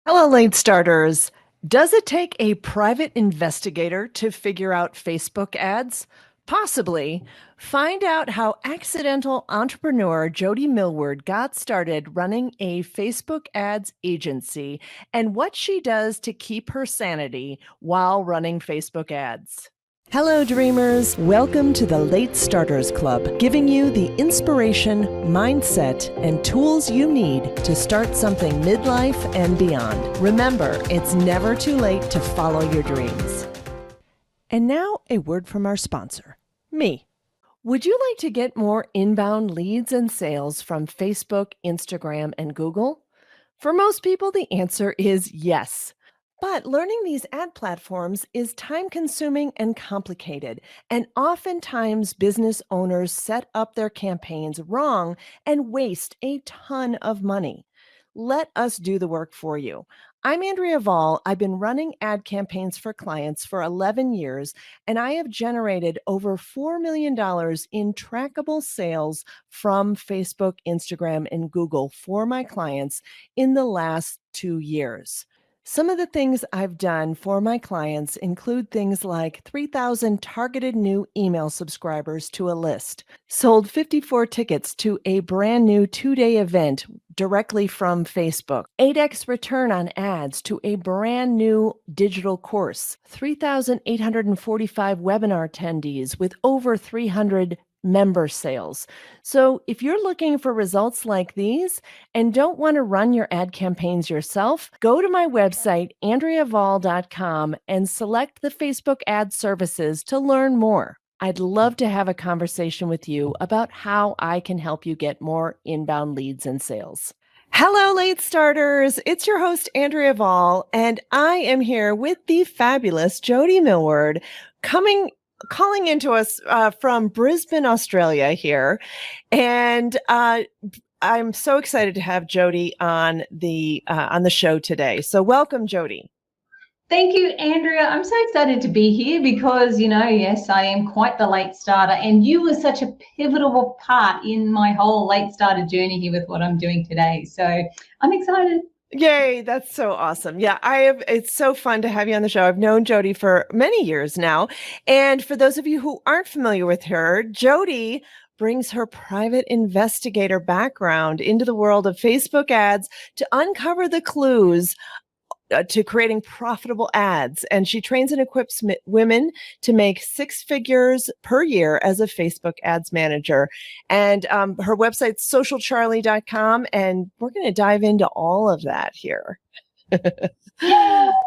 Hello, late starters. Does it take a private investigator to figure out Facebook ads? Possibly. Find out how accidental entrepreneur Jody Milward got started running a Facebook ads agency and what she does to keep her sanity while running Facebook ads. Hello, dreamers. Welcome to the Late Starters Club, giving you the inspiration, mindset, and tools you need to start something midlife and beyond. Remember, it's never too late to follow your dreams. And now, a word from our sponsor, me. Would you like to get more inbound leads and sales from Facebook, Instagram, and Google? For most people, the answer is yes. But learning these ad platforms is time consuming and complicated, and oftentimes business owners set up their campaigns wrong and waste a ton of money. Let us do the work for you. I'm Andrea Vall. I've been running ad campaigns for clients for 11 years, and I have generated over $4 million in trackable sales from Facebook, Instagram, and Google for my clients in the last 2 years. Some of the things I've done for my clients include things like 3,000 targeted new email subscribers to a list, sold 54 tickets to a brand new 2-day event directly from Facebook, 8x return on ads to a brand new digital course, 3,845 webinar attendees with over 300 member sales. So if you're looking for results like these and don't want to run your ad campaigns yourself, go to my website, andreavall.com, and select the Facebook ad services to learn more. I'd love to have a conversation with you about how I can help you get more inbound leads and sales. Hello, late starters. It's your host, Andrea Vall, and I am here with the fabulous Jody Milward, calling into us from Brisbane, Australia here. And I'm so excited to have Jody on the show today. So welcome, Jody. Thank you, Andrea. I'm so excited to be here because, yes, I am quite the late starter, and you were such a pivotal part in my whole late starter journey here with what I'm doing today. So I'm excited. Yay, that's so awesome. Yeah, it's so fun to have you on the show. I've known Jody for many years now. And for those of you who aren't familiar with her, Jody brings her private investigator background into the world of Facebook ads to uncover the clues to creating profitable ads. And she trains and equips women to make 6 figures per year as a Facebook ads manager. And her website's socialcharlie.com. And we're going to dive into all of that here.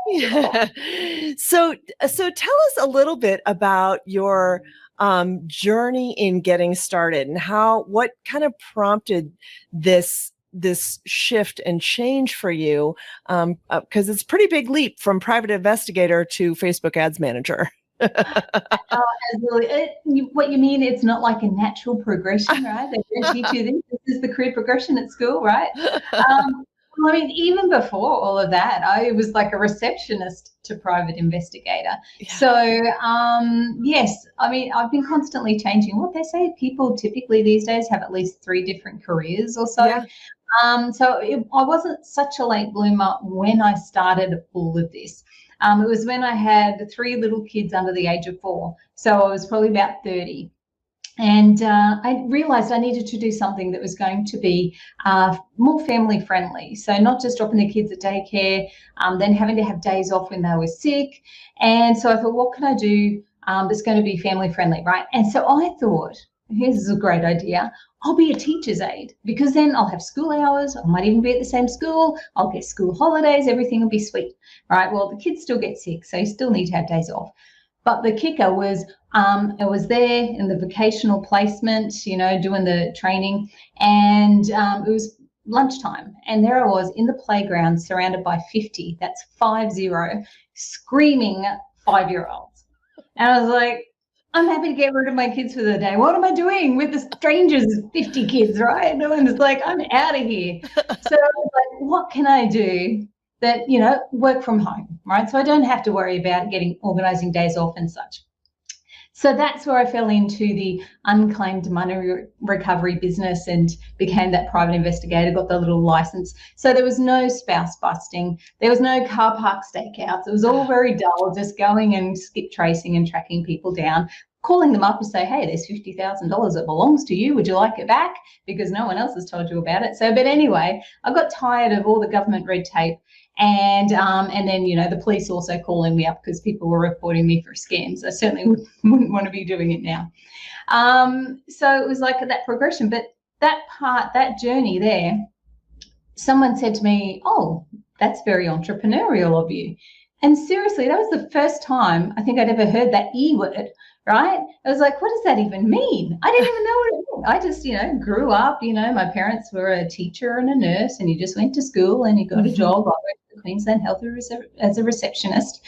Yeah. So tell us a little bit about your journey in getting started and what kind of prompted this shift and change for you, because it's a pretty big leap from private investigator to Facebook ads manager. What you mean, it's not like a natural progression, right? They don't teach you this. This is the career progression at school, right? I mean, even before all of that, I was like a receptionist to private investigator. Yeah. So, yes, I mean, I've been constantly changing. What they say, people typically these days have at least 3 different careers or so. Yeah. I wasn't such a late bloomer when I started all of this. It was when I had 3 little kids under the age of 4. So I was probably about 30. And I realized I needed to do something that was going to be more family friendly. So not just dropping the kids at daycare, then having to have days off when they were sick. And so I thought, what can I do that's going to be family friendly, right? And so I thought, here's a great idea. I'll be a teacher's aide, because then I'll have school hours. I might even be at the same school. I'll get school holidays. Everything will be sweet, right? Well, the kids still get sick, so you still need to have days off. But the kicker was, I was there in the vocational placement, doing the training, and it was lunchtime, and there I was in the playground surrounded by 50, that's 50, screaming 5-year-olds. And I was like, I'm happy to get rid of my kids for the day. What am I doing with the strangers, 50 kids, right? No one's like, I'm out of here. So I was like, what can I do that, work from home, right? So I don't have to worry about organizing days off and such. So that's where I fell into the unclaimed money recovery business and became that private investigator, got the little license. So there was no spouse busting. There was no car park stakeouts. It was all very dull, just going and skip tracing and tracking people down, calling them up and say, hey, there's $50,000 that belongs to you. Would you like it back? Because no one else has told you about it. So, but anyway, I got tired of all the government red tape. And then, you know, the police also calling me up because people were reporting me for scams. I certainly wouldn't want to be doing it now. So it was like that progression. But that journey there, someone said to me, oh, that's very entrepreneurial of you. And seriously, that was the first time I think I'd ever heard that E word, right? I was like, what does that even mean? I didn't even know what it meant. I just, you know, grew up, you know, my parents were a teacher and a nurse, and you just went to school and you got a job. I worked for Queensland Health as a receptionist.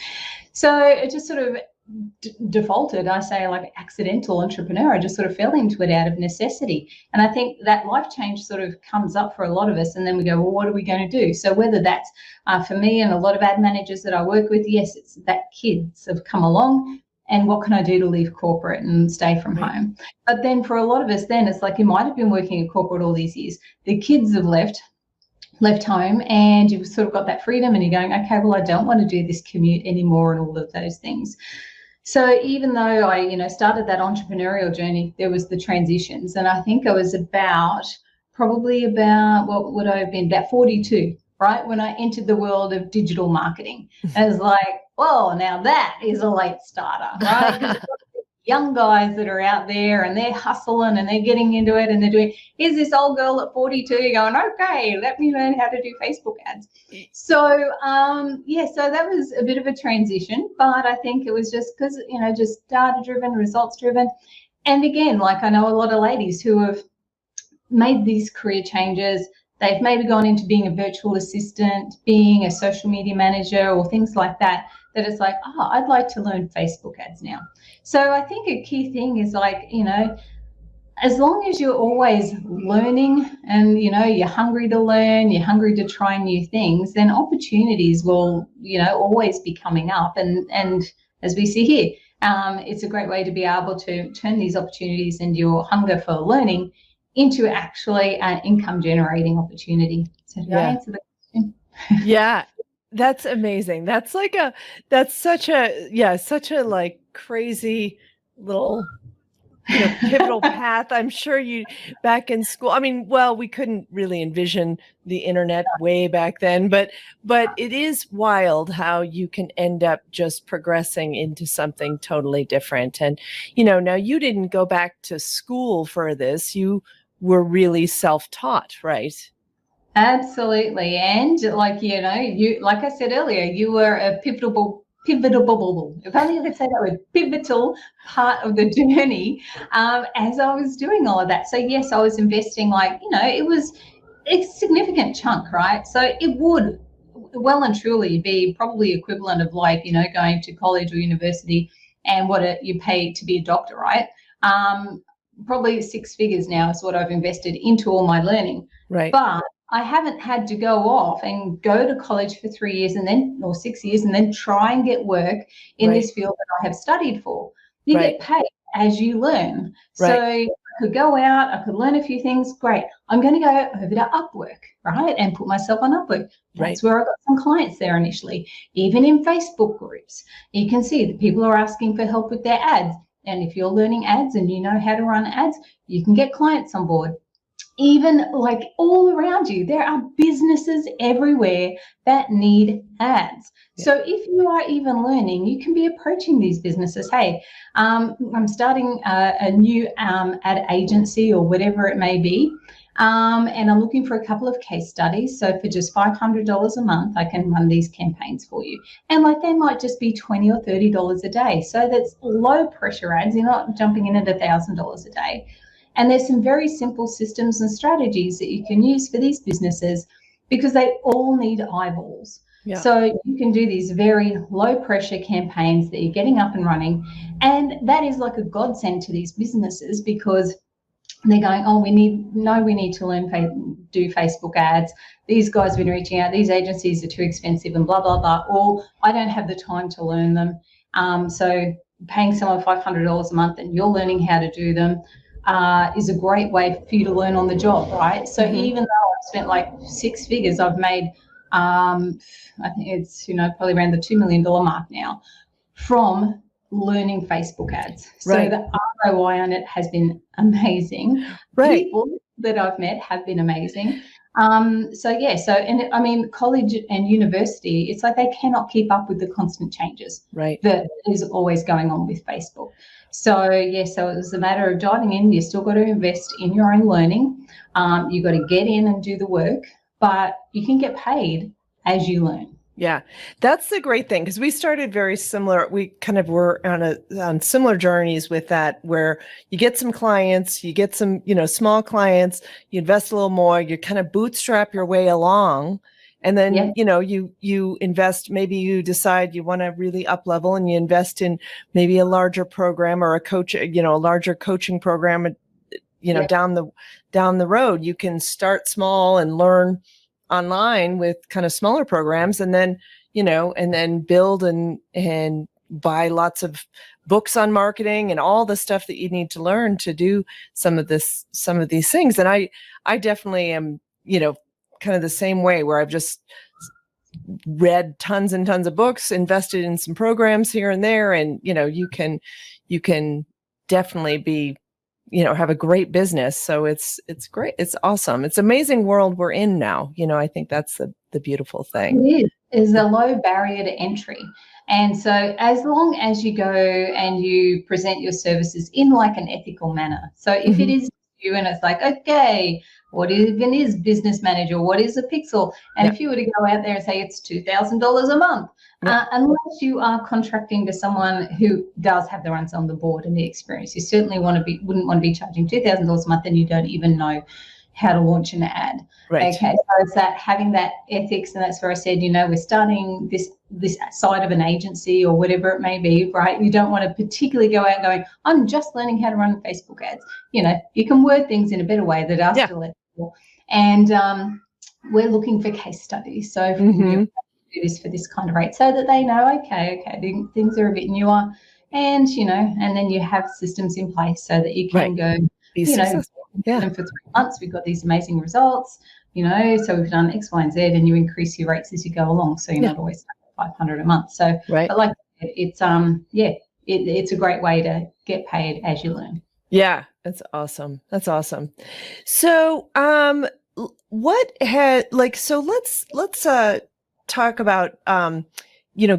So it just sort of defaulted, I say, like accidental entrepreneur. I just sort of fell into it out of necessity. And I think that life change sort of comes up for a lot of us, and then we go, well, what are we going to do? So whether that's for me and a lot of ad managers that I work with, yes, it's that kids have come along, and what can I do to leave corporate and stay from home? But then for a lot of us, then it's like you might have been working in corporate all these years. The kids have left home, and you've sort of got that freedom, and you're going, okay, well, I don't want to do this commute anymore and all of those things. So even though I, you know, started that entrepreneurial journey, there was the transitions, and I think I was probably about, what would I have been, about 42, right, when I entered the world of digital marketing. I was like, well, now that is a late starter, right? Because young guys that are out there and they're hustling and they're getting into it, and they're doing, here's this old girl at 42 going, okay, let me learn how to do Facebook ads. So so that was a bit of a transition, but I think it was just because, you know, just data driven, results driven. And again, like I know a lot of ladies who have made these career changes. They've maybe gone into being a virtual assistant, being a social media manager, or things like that, that it's like, oh, I'd like to learn Facebook ads now. So I think a key thing is, like, you know, as long as you're always learning and, you know, you're hungry to learn, you're hungry to try new things, then opportunities will, you know, always be coming up. And as we see here, it's a great way to be able to turn these opportunities and your hunger for learning into actually an income generating opportunity. So did I answer the question? Yeah, that's amazing. That's like such a like crazy little, you know, pivotal path. I'm sure you back in school. I mean, well, we couldn't really envision the internet way back then, but it is wild how you can end up just progressing into something totally different. And, you know, now you didn't go back to school for this. You were really self-taught, right? Absolutely. And like, you know, you, like I said earlier, you were a pivotal, if only I could say that word, pivotal part of the journey as I was doing all of that. So yes, I was investing, like, you know, it was a significant chunk, right? So it would well and truly be probably equivalent of, like, you know, going to college or university and what you pay to be a doctor, right? Probably 6 figures now is what I've invested into all my learning. Right. But I haven't had to go off and go to college for 3 years or 6 years and then try and get work in this field that I have studied for. You get paid as you learn. So I could go out, I could learn a few things. Great. I'm going to go over to Upwork, right, and put myself on Upwork. That's where I got some clients there initially. Even in Facebook groups, you can see that people are asking for help with their ads. And if you're learning ads and you know how to run ads, you can get clients on board. Even like all around you, there are businesses everywhere that need ads. So if you are even learning, you can be approaching these businesses. Hey, I'm starting a new ad agency or whatever it may be. And I'm looking for a couple of case studies. So for just $500 a month, I can run these campaigns for you. And like, they might just be $20 or $30 a day. So that's low pressure ads. You're not jumping in at $1,000 a day. And there's some very simple systems and strategies that you can use for these businesses, because they all need eyeballs. Yeah. So you can do these very low pressure campaigns that you're getting up and running. And that is like a godsend to these businesses, because they're going, oh, we need to learn do Facebook ads. These guys have been reaching out. These agencies are too expensive and blah, blah, blah. Or I don't have the time to learn them. So paying someone $500 a month and you're learning how to do them is a great way for you to learn on the job, right? So even though I've spent like six figures, I've made, I think it's, probably around the $2 million mark now from learning Facebook ads. Right. So the ROI on it has been amazing. Right. People that I've met have been amazing. And I mean, college and university, it's like they cannot keep up with the constant changes that is always going on with Facebook. So so it was a matter of diving in. You still got to invest in your own learning. You got to get in and do the work, but you can get paid as you learn. Yeah, that's the great thing, because we started very similar. We kind of were on similar journeys with that, where you get some clients, you get some, small clients, you invest a little more, you kind of bootstrap your way along. And then, you invest, maybe you decide you want to really up level and you invest in maybe a larger program or a larger coaching program, down the road. You can start small and learn online with kind of smaller programs, and then build and buy lots of books on marketing and all the stuff that you need to learn to do some of these things. And I definitely am, kind of the same way, where I've just read tons and tons of books, invested in some programs here and there, and you can definitely be, have a great business. So it's great. It's awesome. It's amazing world we're in now. I think that's the beautiful thing. It is a low barrier to entry. And so as long as you go and you present your services in like an ethical manner. So if it is you and it's like, okay, what even is business manager? What is a pixel? And if you were to go out there and say it's $2,000 a month, unless you are contracting to someone who does have the runs on the board and the experience, you certainly wouldn't want to be charging $2,000 a month and you don't even know how to launch an ad. Right. Okay, so it's that having that ethics, and that's where I said, we're starting this side of an agency or whatever it may be, right? You don't want to particularly go out going, I'm just learning how to run Facebook ads. You can word things in a better way that are still ethical. And we're looking for case studies. So if we do this for this kind of rate, so that they know, okay, things are a bit newer, and and then you have systems in place so that you can go, and for 3 months we've got these amazing results, so we've done X, Y, and Z, and you increase your rates as you go along, so you're not always stuck at $500 a month. So, but like it's it's a great way to get paid as you learn. Yeah, that's awesome. That's awesome. So, let's talk about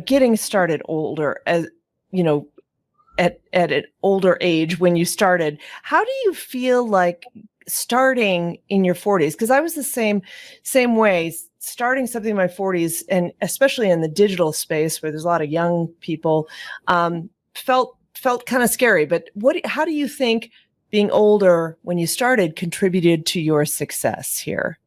getting started older, as at an older age when you started. How do you feel like starting in your 40s? Because I was the same way, starting something in my 40s, and especially in the digital space where there's a lot of young people, felt kind of scary. But how do you think being older when you started contributed to your success here?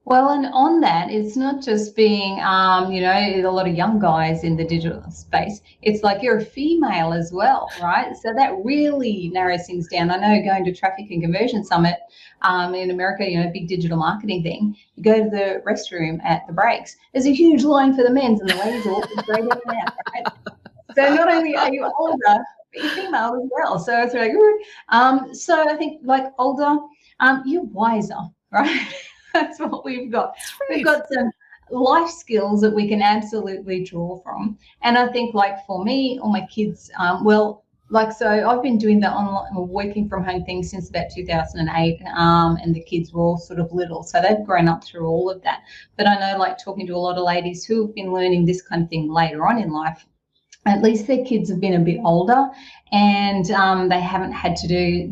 Well, and on that, it's not just being, a lot of young guys in the digital space. It's like you're a female as well, right? So that really narrows things down. I know going to Traffic and Conversion Summit in America, big digital marketing thing, you go to the restroom at the breaks, there's a huge line for the men's and the ladies are walking straight in and out, right? So not only are you older, but you're female as well. So it's really good. So I think like older, you're wiser, right? That's what we've got. Right. We've got some life skills that we can absolutely draw from. And I think like for me or my kids, so I've been doing the online working from home thing since about 2008, and the kids were all sort of little. So they've grown up through all of that. But I know, like talking to a lot of ladies who have been learning this kind of thing later on in life, at least their kids have been a bit older, and they haven't had to do,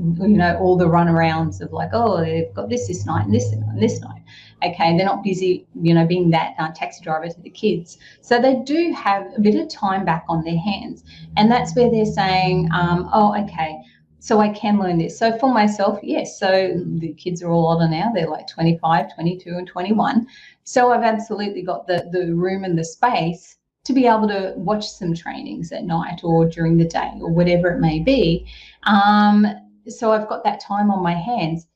all the runarounds of like, oh, they've got this night and this and this night. Okay, they're not busy, being that taxi driver to the kids. So they do have a bit of time back on their hands. And that's where they're saying, okay, so I can learn this. So for myself, yes, so the kids are all older now. They're like 25, 22 and 21. So I've absolutely got the room and the space to be able to watch some trainings at night or during the day or whatever it may be. So I've got that time on my hands.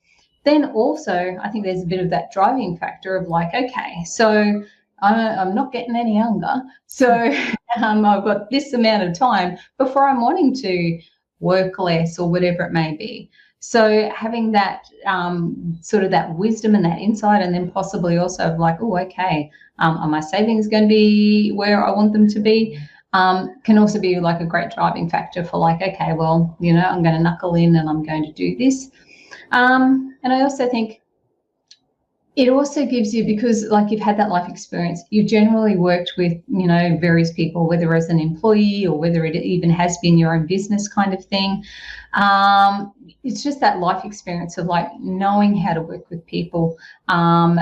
Then also, I think there's a bit of that driving factor of like, okay, so I'm not getting any younger. So I've got this amount of time before I'm wanting to work less or whatever it may be. So having that sort of that wisdom and that insight, and then possibly also like, oh, okay, are my savings going to be where I want them to be? Can also be like a great driving factor for like, okay, well, I'm going to knuckle in and I'm going to do this. And I also think it also gives you, because like you've had that life experience, you've generally worked with, various people, whether as an employee or whether it even has been your own business kind of thing. It's just that life experience of like knowing how to work with people and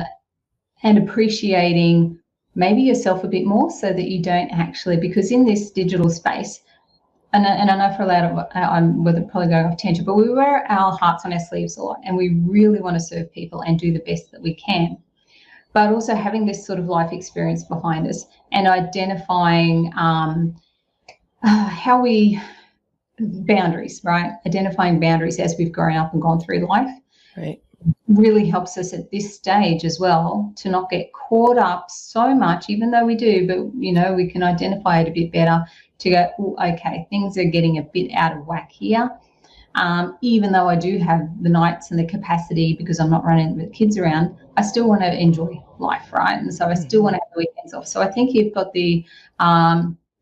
appreciating maybe yourself a bit more, so that you don't actually, because in this digital space, and I know for a lot of, I'm probably going off tangent, but we wear our hearts on our sleeves a lot, and we really want to serve people and do the best that we can. But also having this sort of life experience behind us and identifying boundaries, right? Identifying boundaries as we've grown up and gone through life. Right. Really helps us at this stage as well to not get caught up so much, even though we do, but we can identify it a bit better, to go, oh, okay, things are getting a bit out of whack here. Even though I do have the nights and the capacity because I'm not running with kids around, I still want to enjoy life, right? And so I still want to have the weekends off. So I think you've got the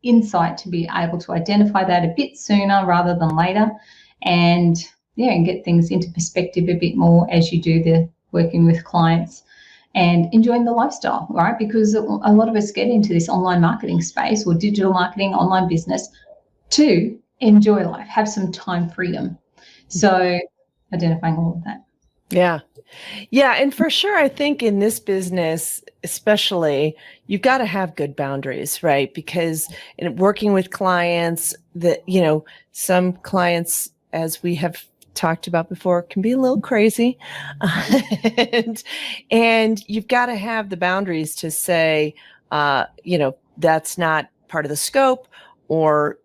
insight to be able to identify that a bit sooner rather than later, and get things into perspective a bit more as you do the working with clients and enjoying the lifestyle, right? Because a lot of us get into this online marketing space or digital marketing, online business, to enjoy life, have some time freedom. So identifying all of that. Yeah. Yeah. And for sure, I think in this business, especially, you've got to have good boundaries, right? Because in working with clients some clients, as we have talked about before, can be a little crazy. And you've got to have the boundaries to say, that's not part of the scope, or,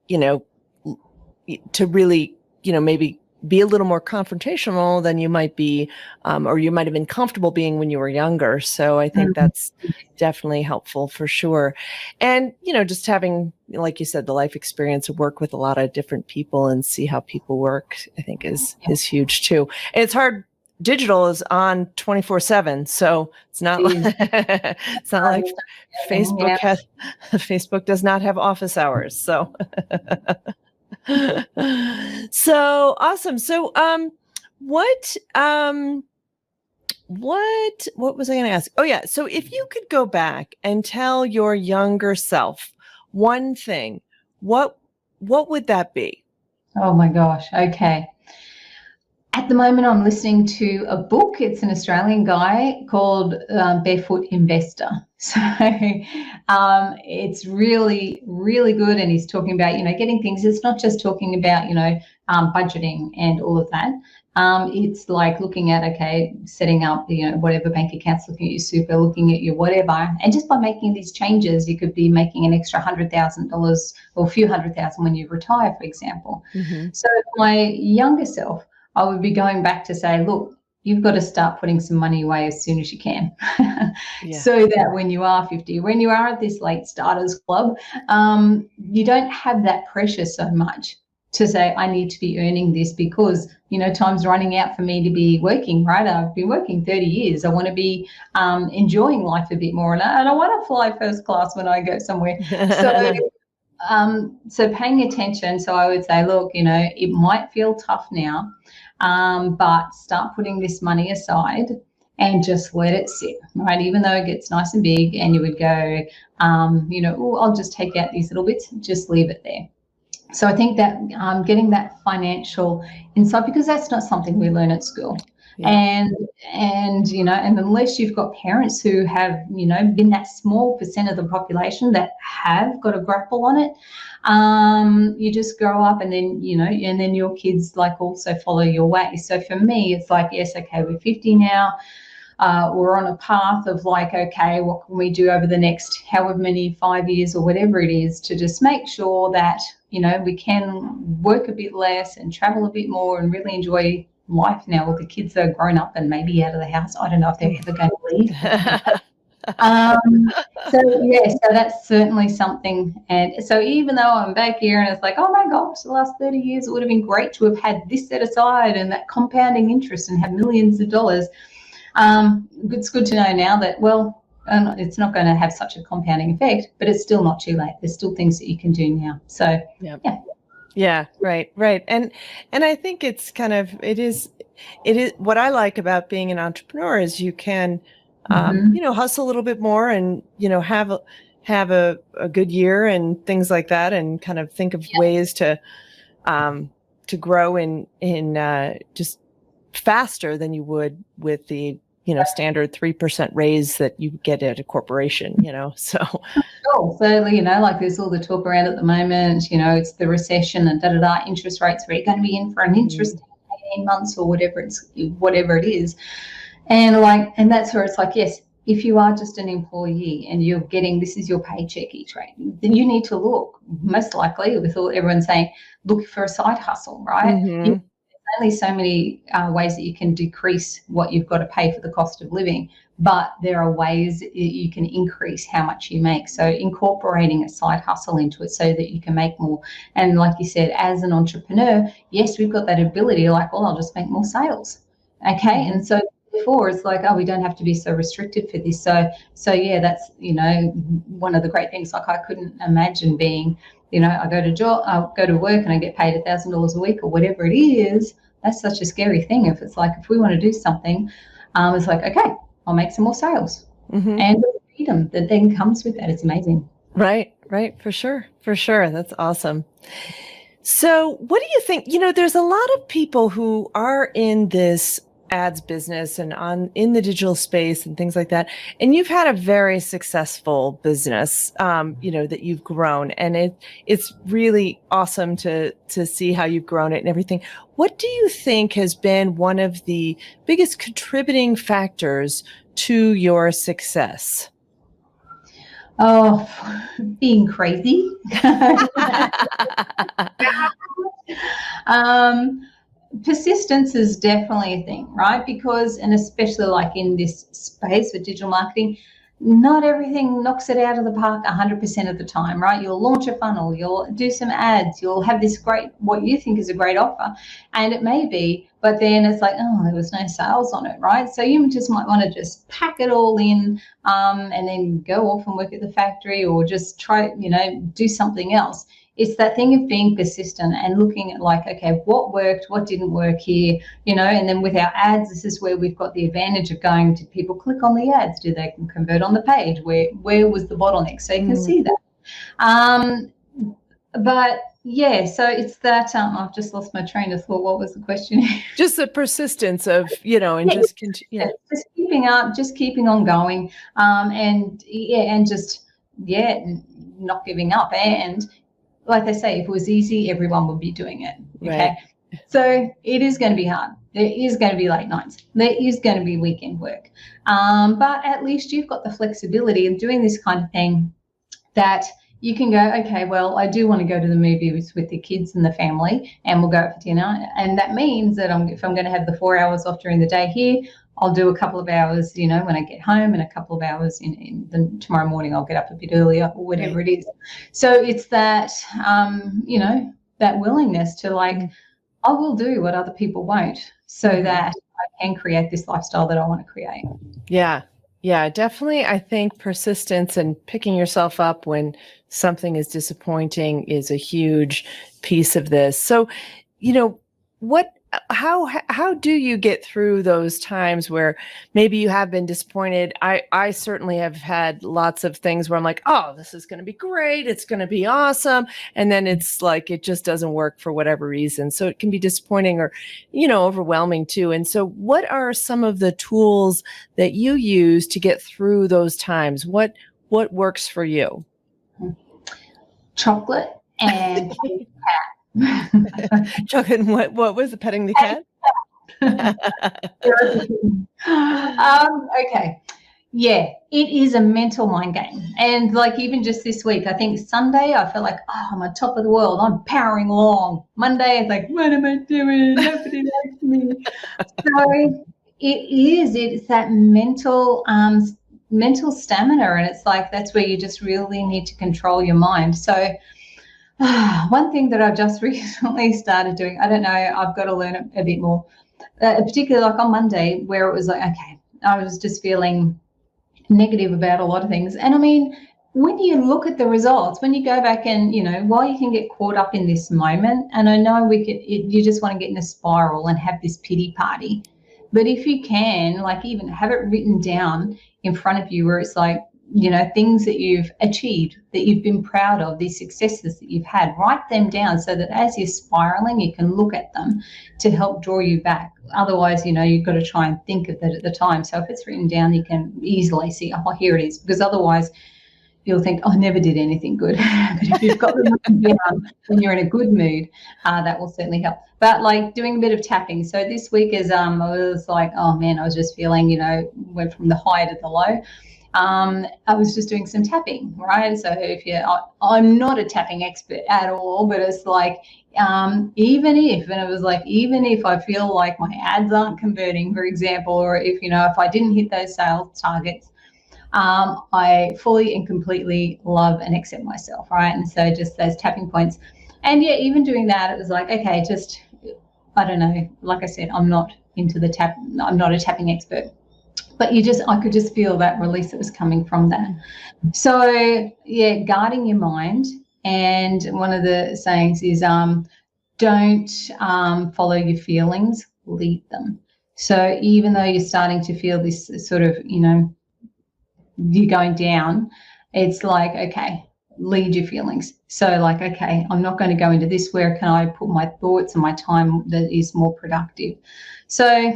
to really, maybe be a little more confrontational than you might be, or you might have been comfortable being when you were younger. So I think that's definitely helpful for sure. And, just having, like you said, the life experience to work with a lot of different people and see how people work, I think is huge too. And it's hard. Digital is on 24/7. So it's not like, Facebook does not have office hours. So, so awesome. So, what was I going to ask? Oh yeah. So if you could go back and tell your younger self one thing, what would that be? Oh my gosh. Okay. At the moment, I'm listening to a book. It's an Australian guy called Barefoot Investor. So it's really, really good. And he's talking about, getting things. It's not just talking about, budgeting and all of that. It's like looking at, okay, setting up, whatever bank accounts, looking at your super, looking at your whatever. And just by making these changes, you could be making an extra $100,000 or a few $100,000 when you retire, for example. Mm-hmm. So my younger self, I would be going back to say, look, you've got to start putting some money away as soon as you can. So that when you are 50, when you are at this late starters club, you don't have that pressure so much to say, I need to be earning this because, time's running out for me to be working, right? I've been working 30 years. I want to be enjoying life a bit more. And I want to fly first class when I go somewhere. So paying attention. So I would say, look, it might feel tough now, but start putting this money aside and just let it sit, right? Even though it gets nice and big and you would go, I'll just take out these little bits, just leave it there. So I think that getting that financial insight, because that's not something we learn at school. Yeah. And unless you've got parents who have, been that small percent of the population that have got a grapple on it, you just grow up and then, and then your kids like also follow your way. So for me, it's like, yes, okay, we're 50 now. We're on a path of like, okay, what can we do over the next however many 5 years or whatever it is to just make sure that, we can work a bit less and travel a bit more and really enjoy life now with the kids that are grown up and maybe out of the house. I don't know if they're ever going to leave. So yeah, so that's certainly something. And so even though I'm back here and it's like, oh my gosh, the last 30 years, it would have been great to have had this set aside and that compounding interest and have millions of dollars. It's good to know now that, well, it's not going to have such a compounding effect, but it's still not too late. There's still things that you can do now. So Yeah. yeah. Yeah, right. And I think it's kind of, it is what I like about being an entrepreneur is you can, hustle a little bit more and, have a good year and things like that, and kind of think of ways to grow in just faster than you would with the, standard 3% raise that you get at a corporation, so. Sure. So, like there's all the talk around at the moment, it's the recession and interest rates, where you're going to be in for an interest 18 months or whatever it is. And that's where it's like, yes, if you are just an employee and you're getting, this is your paycheck each week, then you need to look, most likely, with all everyone saying, look for a side hustle, right? Mm-hmm. There's only so many ways that you can decrease what you've got to pay for the cost of living, but there are ways you can increase how much you make. So incorporating a side hustle into it so that you can make more. And like you said, as an entrepreneur, yes, we've got that ability, like, well, I'll just make more sales. Okay. Mm-hmm. And so before it's like, oh, we don't have to be so restricted for this. So yeah, that's, one of the great things. Like I couldn't imagine being, I go to work and I get paid $1,000 a week or whatever it is. That's such a scary thing. If it's like, if we want to do something, it's like, okay, I'll make some more sales. Mm-hmm. And the freedom that then comes with that. It's amazing. Right. For sure. That's awesome. So what do you think? There's a lot of people who are in this ads business and in the digital space and things like that. And you've had a very successful business, that you've grown, and it's really awesome to see how you've grown it and everything. What do you think has been one of the biggest contributing factors to your success? Oh, being crazy. Persistence is definitely a thing, right? Because, and especially like in this space with digital marketing, not everything knocks it out of the park 100% of the time, right? You'll launch a funnel, you'll do some ads, you'll have this great, what you think is a great offer, and it may be, but then it's like, oh, there was no sales on it, right? So you just might want to just pack it all in, and then go off and work at the factory, or just try, do something else. It's that thing of being persistent and looking at like, okay, what worked, what didn't work here, and then with our ads, this is where we've got the advantage of going to people click on the ads. Do they convert on the page? Where was the bottleneck? So you can see that. But yeah, so it's that, I've just lost my train of thought. What was the question? Just the persistence of, and just continue. Just keeping up, just keeping on going. And just not giving up. And like they say, if it was easy, everyone would be doing it. Okay. Right. So it is going to be hard. There is going to be late nights. There is going to be weekend work. But at least you've got the flexibility of doing this kind of thing, that you can go, okay, well, I do want to go to the movies with the kids and the family, and we'll go out for dinner. And that means that if I'm going to have the 4 hours off during the day here, I'll do a couple of hours, when I get home, and a couple of hours in tomorrow morning, I'll get up a bit earlier or whatever it is. So it's that, that willingness to like, I will do what other people won't, so that I can create this lifestyle that I want to create. Yeah, definitely. I think persistence and picking yourself up when something is disappointing is a huge piece of this. So, how do you get through those times where maybe you have been disappointed? I certainly have had lots of things where I'm like, oh, this is going to be great. It's going to be awesome. And then it's like, it just doesn't work for whatever reason. So it can be disappointing or, overwhelming too. And so what are some of the tools that you use to get through those times? What works for you? Chocolate and cat. Chocolate, what was it? Petting the cat? Okay. Yeah, it is a mental mind game. And like even just this week, I think Sunday, I felt like, oh, I'm on top of the world. I'm powering along. Monday, it's like, what am I doing? Nobody likes me. So it's that mental, mental stamina, and it's like that's where you just really need to control your mind. So one thing that I've just recently started doing, I don't know, I've got to learn a bit more, particularly like on Monday, where it was like, okay, I was just feeling negative about a lot of things. And I mean, when you look at the results, when you go back and, while you can get caught up in this moment, and I know you just want to get in a spiral and have this pity party. But if you can, like, even have it written down in front of you where it's like, things that you've achieved, that you've been proud of, these successes that you've had, write them down so that as you're spiraling, you can look at them to help draw you back. Otherwise, you've got to try and think of it at the time. So if it's written down, you can easily see, oh, here it is. Because otherwise, you'll think, oh, I never did anything good. But if you've got them written down when you're in a good mood, that will certainly help. But like doing a bit of tapping. So this week is I was like, oh man, I was just feeling, went from the high to the low. I was just doing some tapping, right? So I'm not a tapping expert at all, but it's like, even if I feel like my ads aren't converting, for example, or if I didn't hit those sales targets, I fully and completely love and accept myself, right? And so just those tapping points. And yeah, even doing that, it was like, okay, just, I don't know, like I said, I'm not a tapping expert. But I could just feel that release that was coming from that. So yeah, guarding your mind. And one of the sayings is, don't follow your feelings, lead them. So even though you're starting to feel this sort of, you're going down, it's like, okay, lead your feelings. So like, okay, I'm not going to go into this. Where can I put my thoughts and my time that is more productive? So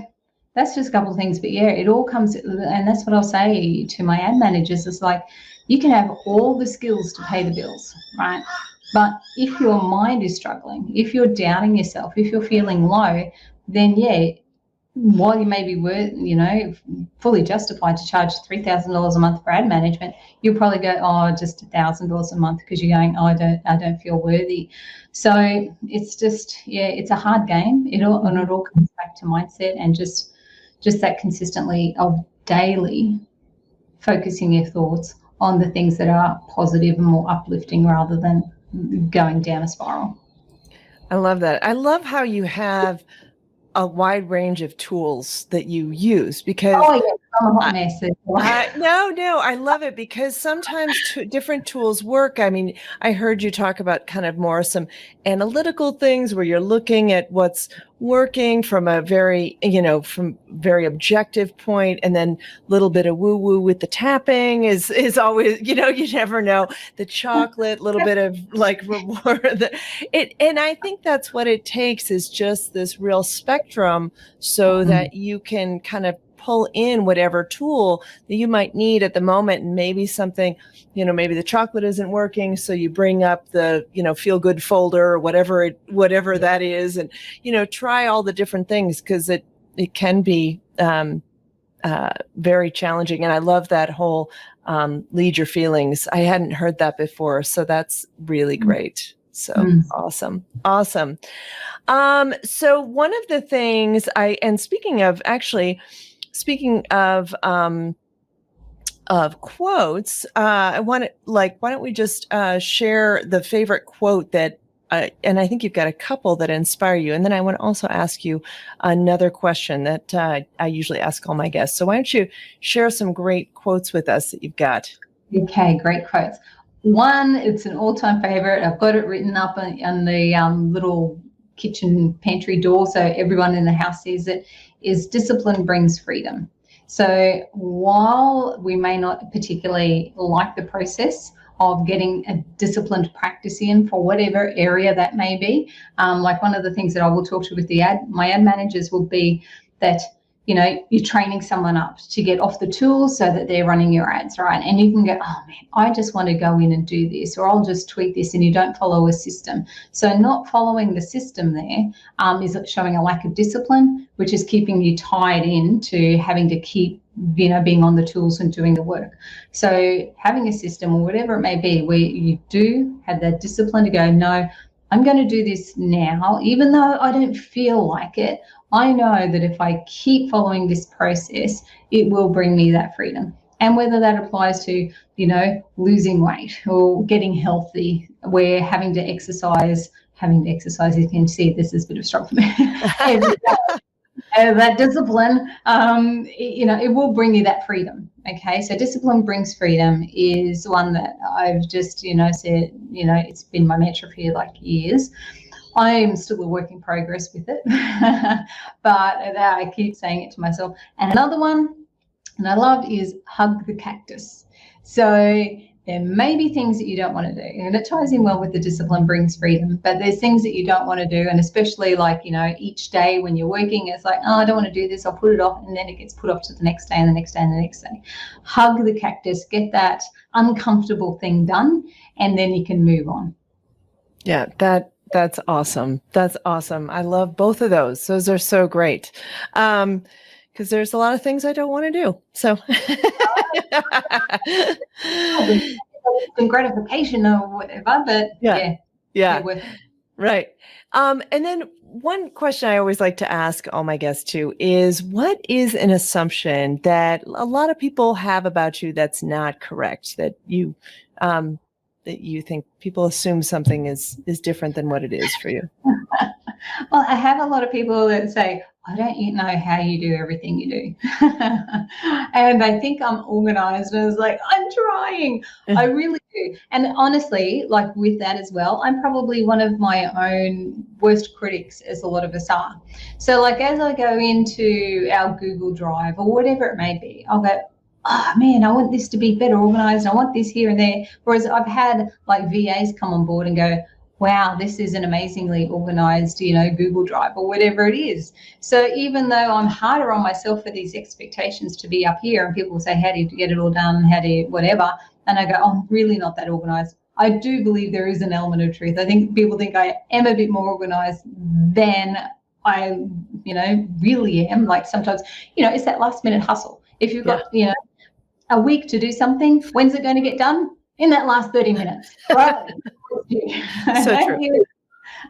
that's just a couple of things. But yeah, it all comes, and that's what I'll say to my ad managers. It's like, you can have all the skills to pay the bills, right? But if your mind is struggling, if you're doubting yourself, if you're feeling low, then yeah, while you may be fully justified to charge $3,000 a month for ad management, you'll probably go, oh, just $1,000 a month, because you're going, oh, I don't feel worthy. So it's just, yeah, it's a hard game. It all comes back to mindset and just that consistently of daily focusing your thoughts on the things that are positive and more uplifting rather than going down a spiral. I love that. I love how you have a wide range of tools that you use, because I'm a hot mess. No, I love it, because sometimes different tools work. I mean, I heard you talk about kind of more some analytical things where you're looking at what's working from a very objective point, and then a little bit of woo woo with the tapping is always, you never know, the chocolate, little bit of like reward. And I think that's what it takes, is just this real spectrum, so that you can kind of pull in whatever tool that you might need at the moment. And maybe something, maybe the chocolate isn't working, so you bring up the, feel good folder or whatever that is, and, try all the different things, because it can be very challenging. And I love that whole lead your feelings. I hadn't heard that before, so that's really great. So awesome. So one of the things speaking of quotes, I want to, why don't we just share the favorite quote that, and I think you've got a couple that inspire you. And then I want to also ask you another question that I usually ask all my guests. So why don't you share some great quotes with us that you've got? Okay, great quotes. One, it's an all-time favorite. I've got it written up on the little kitchen pantry door, so everyone in the house sees it, is discipline brings freedom. So while we may not particularly like the process of getting a disciplined practice in for whatever area that may be, like one of the things that I will talk to with my ad managers will be that, you're training someone up to get off the tools so that they're running your ads, right? And you can go, oh man, I just want to go in and do this, or I'll just tweak this, and you don't follow a system. So not following the system there is showing a lack of discipline, which is keeping you tied into having to keep, being on the tools and doing the work. So having a system, or whatever it may be, where you do have that discipline to go, no, I'm going to do this now, even though I don't feel like it. I know that if I keep following this process, it will bring me that freedom. And whether that applies to, losing weight or getting healthy, where having to exercise, you can see this is a bit of a struggle for me every day. That discipline, it will bring you that freedom. Okay, so discipline brings freedom is one that I've just, said, it's been my mantra for like years. I am still a work in progress with it, but I keep saying it to myself. And another one, and I love, is hug the cactus. So there may be things that you don't want to do, and it ties in well with the discipline brings freedom, but there's things that you don't want to do, and especially like, each day when you're working, it's like, oh, I don't want to do this, I'll put it off, and then it gets put off to the next day and the next day and the next day. Hug the cactus, get that uncomfortable thing done, and then you can move on. Yeah, that's awesome. That's awesome. I love both of those. Those are so great. Because there's a lot of things I don't want to do. So some gratification or whatever, but yeah. Right. And then one question I always like to ask all my guests too is, what is an assumption that a lot of people have about you that's not correct, that you think people assume something is different than what it is for you? Well, I have a lot of people that say, I don't know how you do everything you do. And I think I'm organized, and it's like, I'm trying. I really do. And honestly, like with that as well, I'm probably one of my own worst critics, as a lot of us are. So like, as I go into our Google Drive or whatever it may be, I'll go, oh man, I want this to be better organized. I want this here and there. Whereas I've had like VAs come on board and go, wow, this is an amazingly organized, Google Drive or whatever it is. So even though I'm harder on myself for these expectations to be up here, and people say, how do you get it all done? How do you whatever? And I go, oh, I'm really not that organized. I do believe there is an element of truth. I think people think I am a bit more organized than I, really am. Like sometimes, it's that last minute hustle. If you've got, a week to do something, when's it going to get done? In that last 30 minutes, right? So true.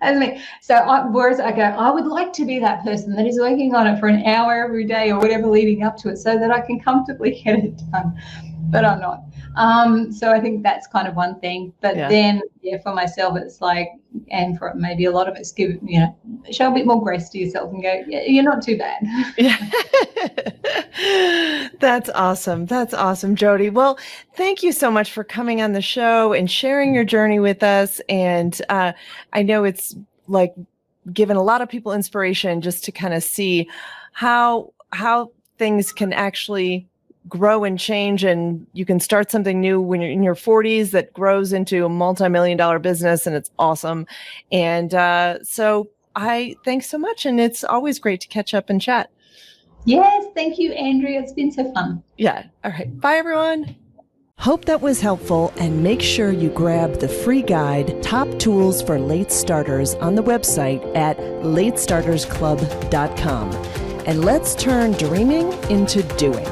Whereas I go, I would like to be that person that is working on it for an hour every day or whatever leading up to it, so that I can comfortably get it done. But I'm not. So I think that's kind of one thing. But then, for myself, it's like, and for maybe a lot of us, show a bit more grace to yourself and go, yeah, you're not too bad. Yeah. That's awesome. That's awesome, Jody. Well, thank you so much for coming on the show and sharing your journey with us. And I know it's like given a lot of people inspiration just to kind of see how things can actually grow and change, and you can start something new when you're in your 40s that grows into a multi-million-dollar business, and it's awesome. And so thanks so much, and it's always great to catch up and chat. Yes, thank you, Andrea. It's been so fun. Yeah. All right. Bye, everyone. Hope that was helpful, and make sure you grab the free guide, Top Tools for Late Starters, on the website at latestartersclub.com. And let's turn dreaming into doing.